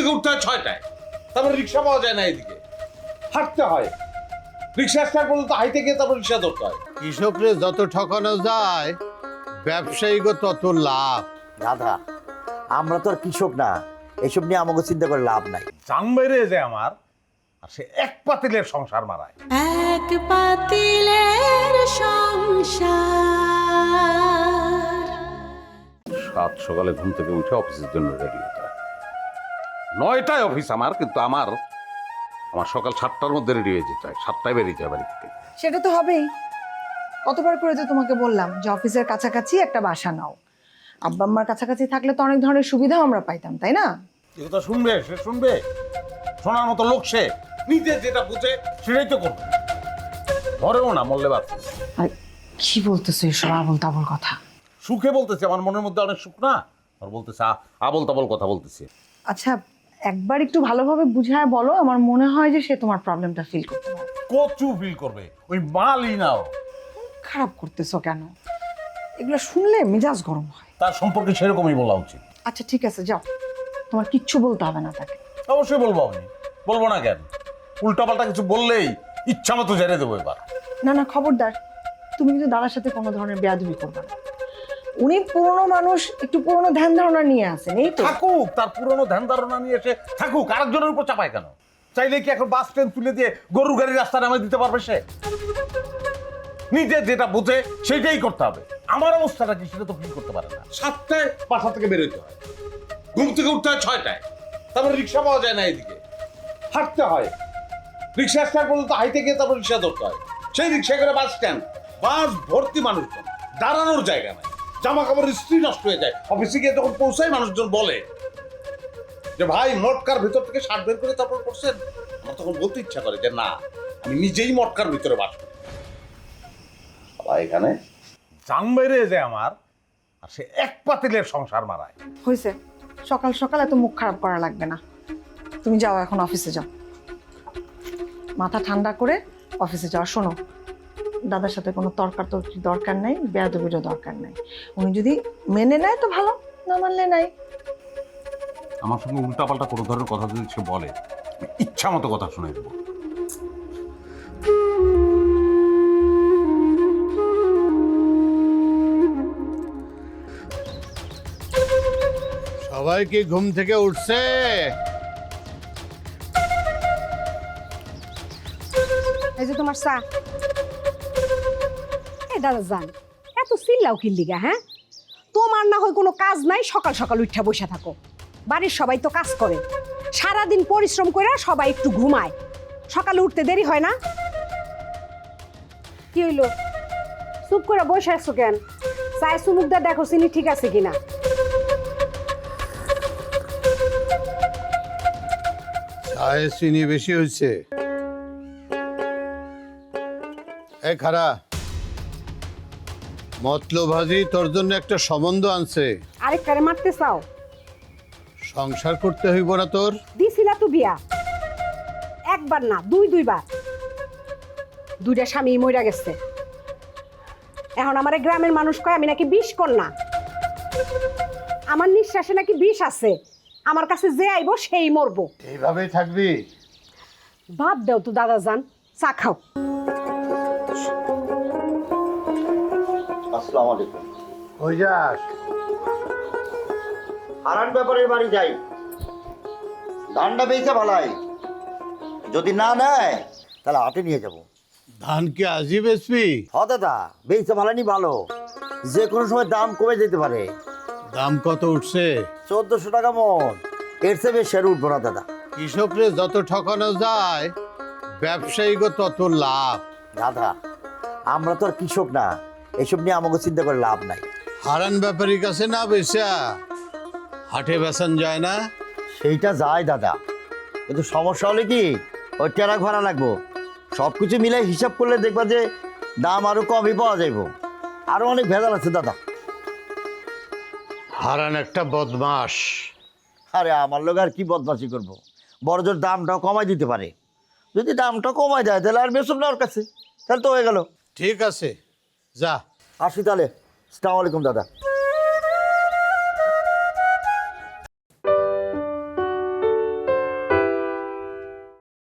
থেকে উঠতে হয় 6টায়, তারপরে রিক্সা পাওয়া যায় না, এদিকে হাঁটতে হয়, রিক্সা স্ট্যান্ড পর্যন্ত হাইটে গিয়ে তারপর রিক্সা ধরতে হয়। কৃষকরে যত ঠকানো যায় ব্যবসায়ীকে তত লাভ। দাদা আমরা তো আর কৃষক না, এসব নিয়ে আমাকে চিন্তা করে লাভ নাই। জান বাইরে যে আমার, আর সে এক পাতিলের সংসার মারায়। এক পাতিলের সংসার। সাত সকালে ঘুম থেকে উঠে অফিসের জন্য রেডি হতে হয়। 9টায় অফিস আমার, কিন্তু আমার সকাল 7টার মধ্যে রেডি হয়ে যেতে হয়, 7টায় বেরিয়ে যায় বাড়ি থেকে। সেটা তো হবেই। কতবার করে তো তোমাকে বললাম যে অফিসের কাছাকাছি একটা বাসা নাও। আব্বা আম্মার কাছাকাছি থাকলে তো অনেক ধরনের সুবিধাও আমরা পাইতাম, তাই না? এ কথা শুনবে, সে শুনবে, শোনার মতো লোক সে, নিজে যেটা বুঝে সেটাই তো করবে, ধরেও না মরলে বাঁচবে। আর কি বলতেছো এসব আবল তাবল কথা? সুখে বলতেছে, আমার মনের মধ্যে অনেক সুখ না, আর বলতেছে আবল তাবল কথা বলতেছে। আচ্ছা একবার একটু ভালোভাবে বুঝায় বলো, আমার মনে হয় যে সে তোমার প্রবলেমটা ফিল করতে পারে। কচু ফিল করবে, ওই মালই নাও। খারাপ করতেছো কেন? এগুলো শুনলে মেজাজ গরম হয়। তার সম্পর্কে সেরকমই বলা উচিত। আচ্ছা ঠিক আছে যাও, তোমার কিচ্ছু বলতে হবে না তাকে। অবশ্যই বলবো, আমি বলবো না কেন? উল্টাপাল্টা কিছু বললেই ইচ্ছা মতো জেনে দেবো এবার। না না খবরদার, তুমি কিন্তু দাদার সাথে কোনো ধরনের বেয়াদবি করবে না। উনি পুরনো মানুষ, একটু পুরনো ধ্যান ধারণা নিয়ে আসেন, এই তো। থাকুক, তার পুরনো ধ্যান ধারণা নিয়ে এসে থাকুক, আরেকজনের উপর চাপায় কেন? চাইলে কি এখন বাস ট্রেন তুলে দিয়ে গরুর গাড়ি রাস্তা নামে দিতে পারবে সে? নিজে যেটা বুঝে সেইটাই করতে হবে। আমার অবস্থাটা কি সেটা তো ফিল করতে পারে না। 7টায় বাসা থেকে বেরোতে হয়, ঘুম থেকে উঠতে হয় 6টায়, তারপরে রিক্সা পাওয়া যায় না, এদিকে হাঁটতে হয়, রিক্সা স্ট্যান্ড পর্যন্ত হাইটে গিয়ে তারপর রিক্সা ধরতে হয়। সেই রিক্সা করে বাস স্ট্যান্ড, বাস ভর্তি মানুষজন, দাঁড়ানোর জায়গা নাই, জামা কাপড় ইস্ত্রি নষ্ট হয়ে যায়। অফিসে গিয়ে যখন পৌঁছায় মানুষজন বলে যে ভাই মটকার ভিতর থেকে শার্ট বের করে তারপর করছেন, আমার তখন বলতে ইচ্ছা করে যে না, আমি নিজেই মটকার ভিতরে বাস করি। এখানে জান বাইরে যে আমার, আর সে এক পাতিলের সংসার মারায়। হয়েছে, সকাল সকাল এত মুখ খারাপ করা লাগবে না। তুমি যাও এখন অফিসে যাও, মাথা ঠান্ডা করে অফিসে যাও। শোনো, দাদার সাথে কোনো তর্কাতর্কি দরকার নাই, বেয়াদবিরও দরকার নাই। উনি যদি মেনে নেয় তো ভালো, না মানলে নাই। আমার সঙ্গে উল্টাপাল্টা কোনো ধরনের কথা যদি সে বলে, ইচ্ছা মতো কথা শুনে দেবো। সবাই কি ঘুম থেকে উঠছে? এই যে তোমার চা। এই দাদা যান, এত চিল্লাও কি লিগা? হ্যাঁ, তোমার না হয় কোনো কাজ নাই, সকাল সকাল উঠা বসে থাকো। বাড়ির সবাই তো কাজ করে, সারাদিন পরিশ্রম করে সবাই একটু ঘুমায়, সকালে উঠতে দেরি হয় না? কি হইলো, চুপ করে বসে আছো কেন? চায় চুমুকটা দেখো চিনি ঠিক আছে কিনা। চায়ে চিনি বেশি হয়েছে। এই খারা, মতলব হাজি তোর জন্য একটা সম্বন্ধ আনছে। আরেকটারে মারতে চাও? সংসার করতে হইব না তোর? দিছিলা তো বিয়া, একবার না দুইবার। দুইটা স্বামী মইরা গেছে। এখন আমার গ্রামের মানুষ কয় আমি নাকি বিষ কন্যা, আমার নিঃশ্বাসে নাকি বিষ আছে, আমার কাছে যে আইব সেই মরবো। এইভাবেই থাকবি? বাদ দাও তো দাদা যান, চা খাও। আসসালামু আলাইকুম। ওই যাস? হারান ব্যাপারের বাড়ি যাই, ধানটা বেচে ভালাই, যদি না নেয় তাহলে হাটে নিয়ে যাবো। ধান কি আজই বেচবি? হ দাদা, বেচে ভালানি ভালো, যে কোনো সময় দাম কমে যেতে পারে। দাম কত উঠছে? 1400 টাকা মন, এর চেয়ে বেশি আর উঠবো না দাদা। কৃষকরে যত ঠকানো যায় ব্যবসায়ীকে তত লাভ। দাদা আমরা তো আর কৃষক না, এসব নিয়ে আমাকে চিন্তা করে লাভ নাই। হারান ব্যাপারীর কাছে না বেচা হাটে বেচান যায় না? সেইটা যায় দাদা, কিন্তু সমস্যা হলে কি ওই টেরা ভাড়া লাগবো। সব কিছু মিলাই হিসাব করলে দেখবা যে দাম আরো কমই পাওয়া যাইব। আরো অনেক ভেজাল আছে দাদা। হারান একটা বদমাস। আরে আমার লোক আর কি বদমাশি করবো, বড় জোর দামটাও কমাই দিতে পারে। যদি দামটা কমাই দেয় তাহলে আর বেসব না ওর কাছে, তাহলে তো হয়ে গেল। ঠিক আছে, যা। আসি তাহলে, আসসালামু আলাইকুম দাদা।